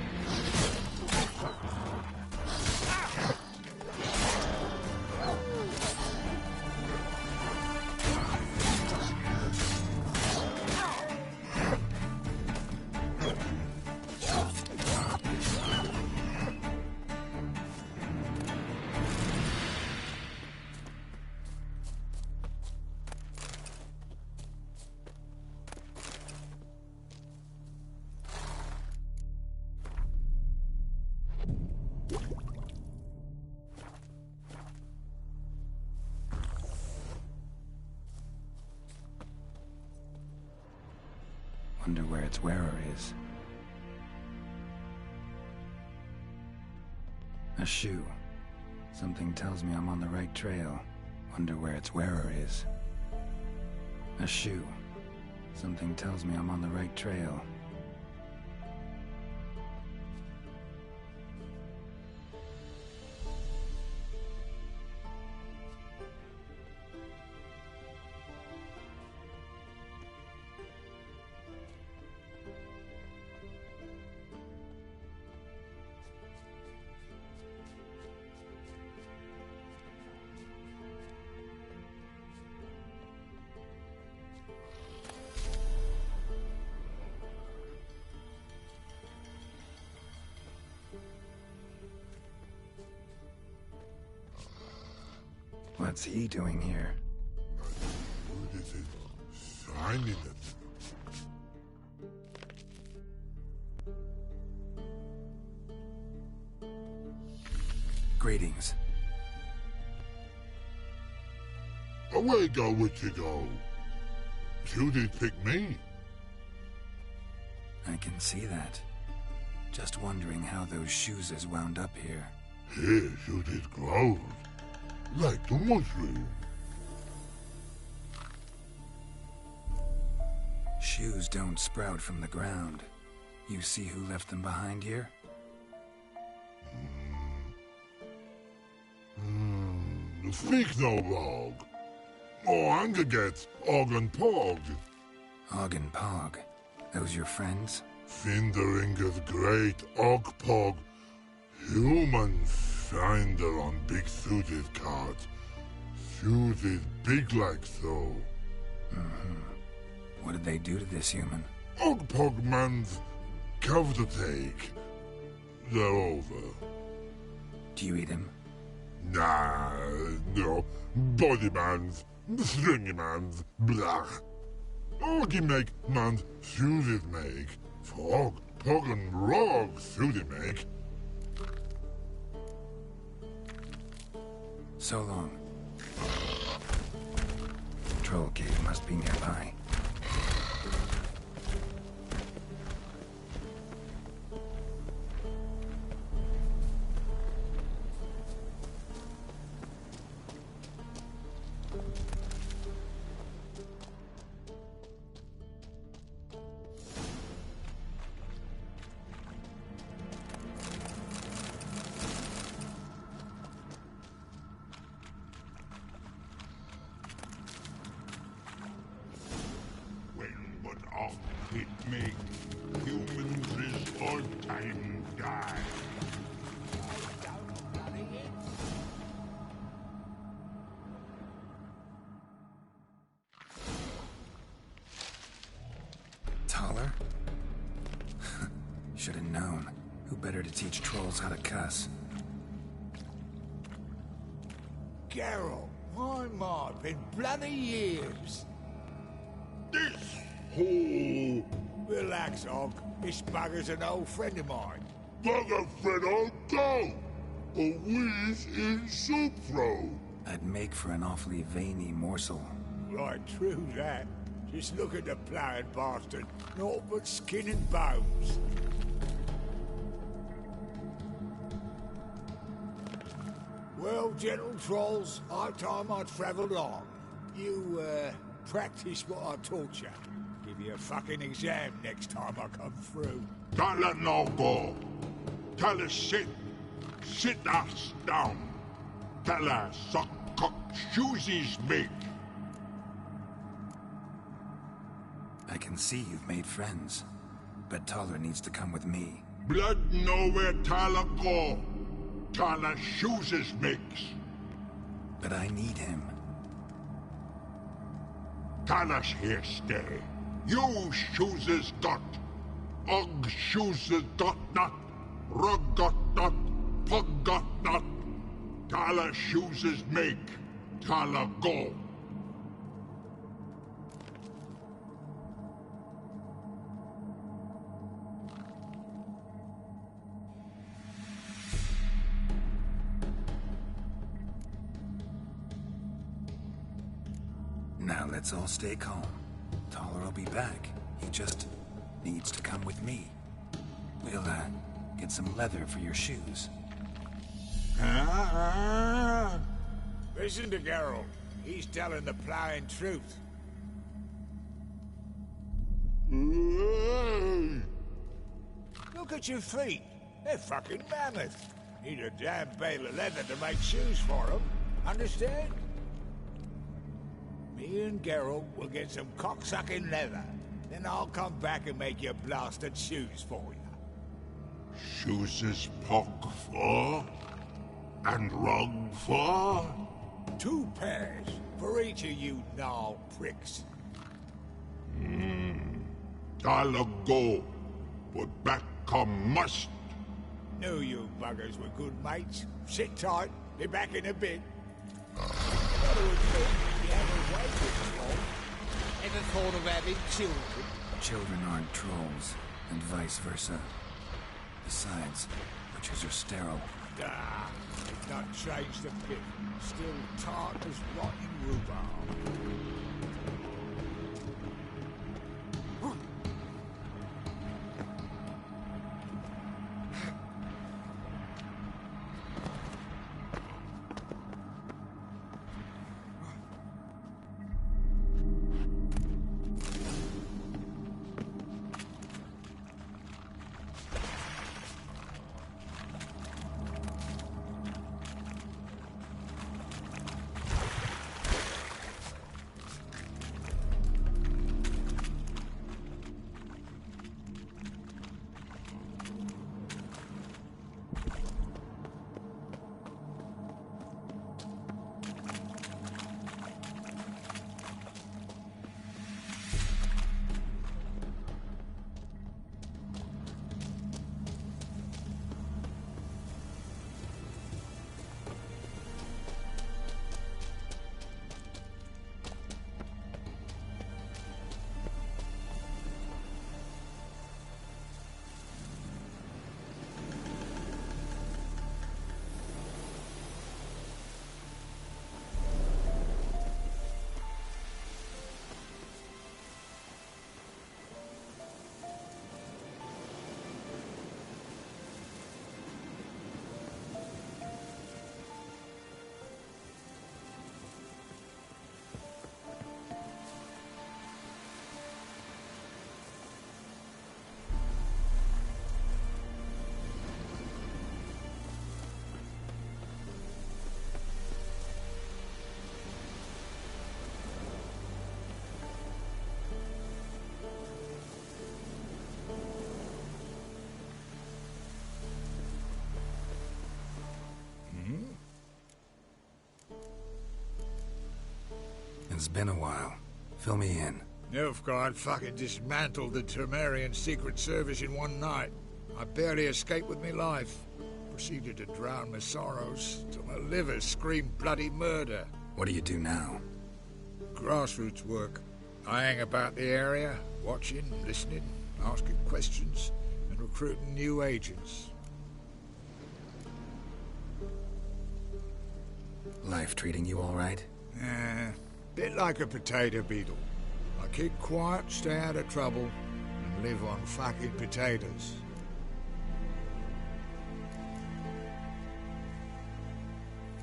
Wonder where its wearer is. A shoe. Something tells me I'm on the right trail. Wonder where its wearer is. A shoe. Something tells me I'm on the right trail. What's he doing here? What is it? Signing it. Greetings. Away go with you go. You did pick me. I can see that. Just wondering how those shoes is wound up here. Here you did grow. Like the mushroom. Shoes don't sprout from the ground. You see who left them behind here? Speak no log. Oh, anger gets Og and Pog. Og and Pog. Those your friends? Finderinger's great Og Pog. Humans finder on big suited carts. Suited big like so. What did they do to this human? Og Pog man's cove to take. They're over. Do you eat him? Nah, no. Body man's, stringy man's, blah. Oggy make man's suited make. Frog, Pog and Rog suited make. So long. Troll cave must be nearby. It make humans is all time die. Should have known. Who better to teach trolls how to cuss? Geralt, my, been bloody years. This hole. Relax, Og. This bugger's an old friend of mine. Bugger friend I'll go. A whiz in soup throw. I'd make for an awfully veiny morsel. Right, true that. Just look at the ploughing bastard. Naught but skin and bones. Well, gentle trolls, high time I travelled on. You, practice what I taught you. Give you a fucking exam next time I come through. Don't let no go. Tell her sit. Sit us down. Tell her suck cock shoesies make. I can see you've made friends, but Taller needs to come with me. Blood nowhere Taller go. Taller shoeses makes. But I need him. Talla's here stay. You shoeses got. Og shoeses got not. Rug got not. Pug got not. Taller shoeses make. Taller go. Now let's all stay calm. Taller will be back. He just needs to come with me. We'll, get some leather for your shoes. Listen to Geralt. He's telling the ploughing truth. Look at your feet. They're fucking mammoth. Need a damn bale of leather to make shoes for them. Understand? Me and Geralt will get some cocksucking leather. Then I'll come back and make your blasted shoes for you. Shoeses pock for? And rug for? 2 pairs for each of you gnarl pricks. Taller go. But back come must. Knew you buggers were good mates. Sit tight. Be back in a bit. Ever thought of having children? Children aren't trolls, and vice versa. Besides, witches are sterile. Ah, it's not changed a bit. Still tart as rotten rhubarb. It's been a while. Fill me in. Nilfgaard fucking dismantled the Temerian Secret Service in one night. I barely escaped with my life. Proceeded to drown my sorrows till my liver screamed bloody murder. What do you do now? Grassroots work. I hang about the area, watching, listening, asking questions, and recruiting new agents. Life treating you all right? Bit like a potato beetle. I keep quiet, stay out of trouble, and live on fucking potatoes.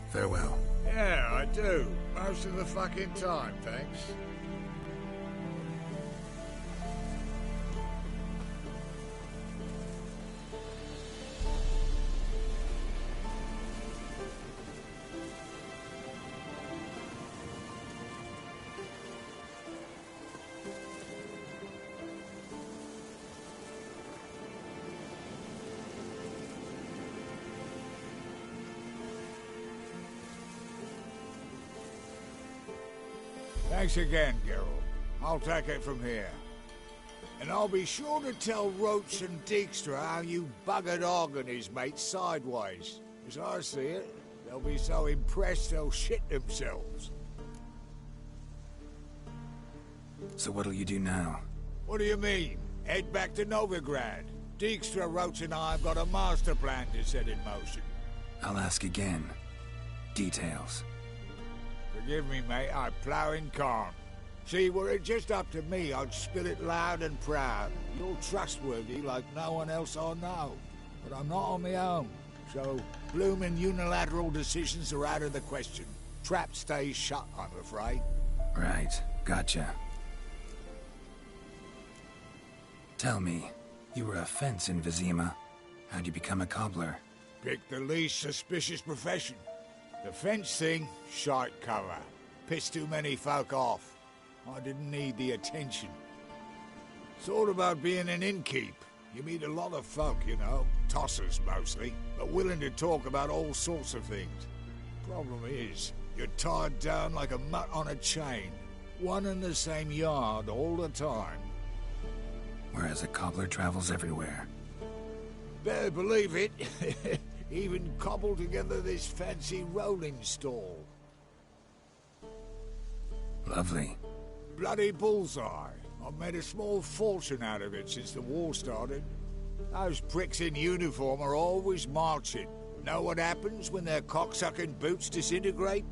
Farewell. Yeah, I do. Most of the fucking time, thanks. Thanks again, Geralt. I'll take it from here. And I'll be sure to tell Roach and Dijkstra how you buggered Og and his mates sideways. As I see it, they'll be so impressed they'll shit themselves. So what'll you do now? What do you mean? Head back to Novigrad. Dijkstra, Roach and I have got a master plan to set in motion. I'll ask again. Details. Forgive me, mate, I plough in calm. See, were it just up to me, I'd spill it loud and proud. You're trustworthy like no one else I know. But I'm not on my own, so bloomin' unilateral decisions are out of the question. Trap stays shut, I'm afraid. Right, gotcha. Tell me, you were a fence in Vizima. How'd you become a cobbler? Pick the least suspicious profession. The fence thing, shite cover. Pissed too many folk off. I didn't need the attention. It's all about being an innkeep. You meet a lot of folk, you know, tossers mostly, but willing to talk about all sorts of things. Problem is, you're tied down like a mutt on a chain. One and the same yard all the time. Whereas a cobbler travels everywhere. Better believe it. Even cobbled together this fancy rolling stall. Lovely. Bloody bullseye. I've made a small fortune out of it since the war started. Those pricks in uniform are always marching. Know what happens when their cocksucking boots disintegrate?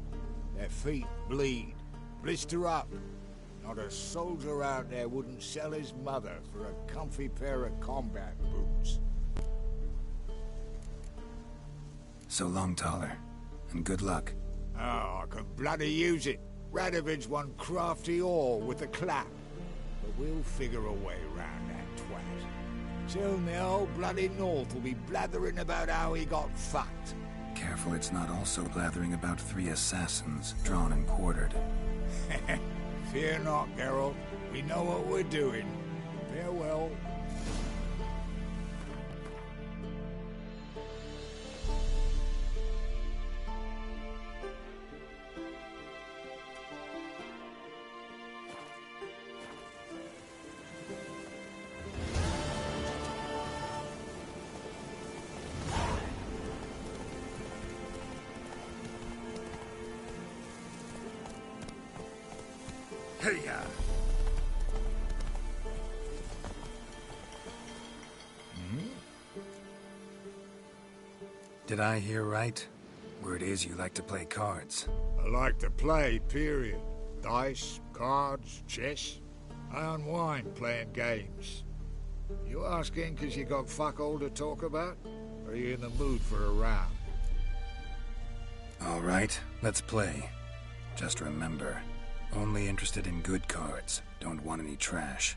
Their feet bleed, blister up. Not a soldier out there wouldn't sell his mother for a comfy pair of combat boots. So long, Taller. And good luck. Oh, I can bloody use it. Radovid's one crafty ore with a clap. But we'll figure a way round that twat. Soon the whole bloody North will be blathering about how he got fucked. Careful it's not also blathering about 3 assassins, drawn and quartered. Fear not, Geralt. We know what we're doing. Farewell. Hey-ya! Did I hear right? Word is you like to play cards. I like to play, period. Dice, cards, chess. I unwind playing games. You asking because you got fuck all to talk about? Or are you in the mood for a round? All right, let's play. Just remember, only interested in good cards. Don't want any trash.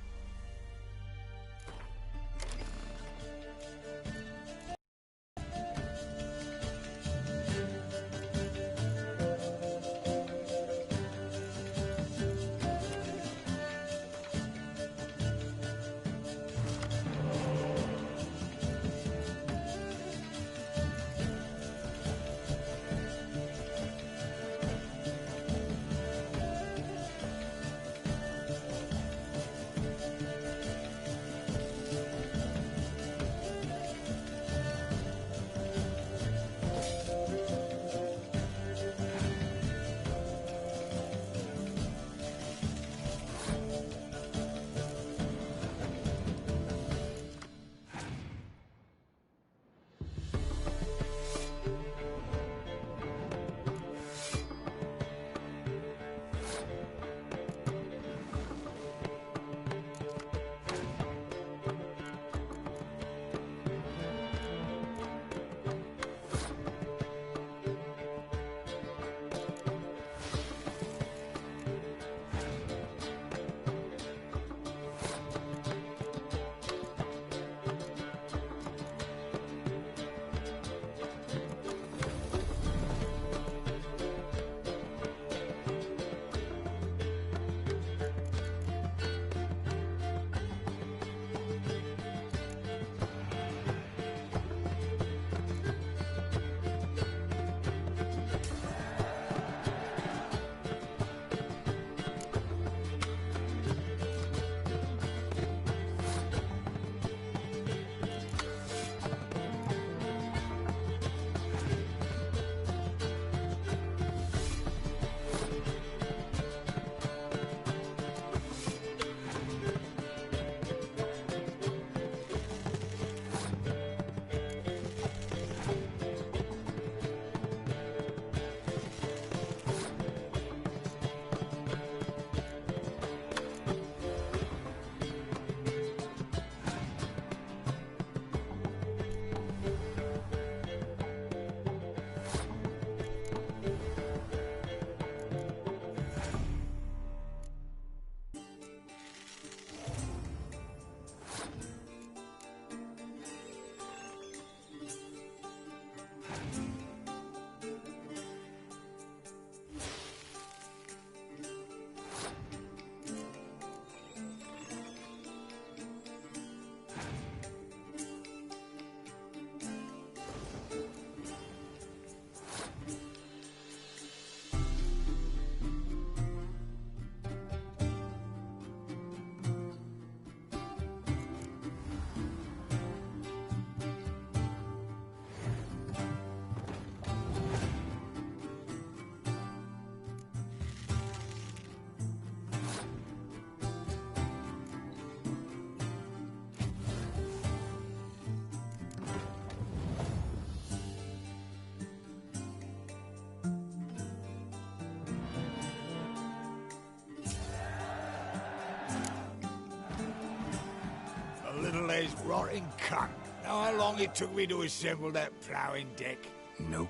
Rotting cunt. Know how long it took me to assemble that ploughing deck? Nope.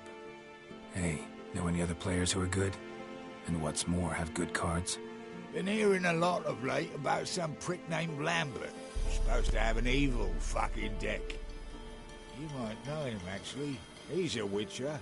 Hey, know any other players who are good? And what's more, have good cards? Been hearing a lot of late about some prick named Lambert. Supposed to have an evil fucking deck. You might know him, actually. He's a witcher.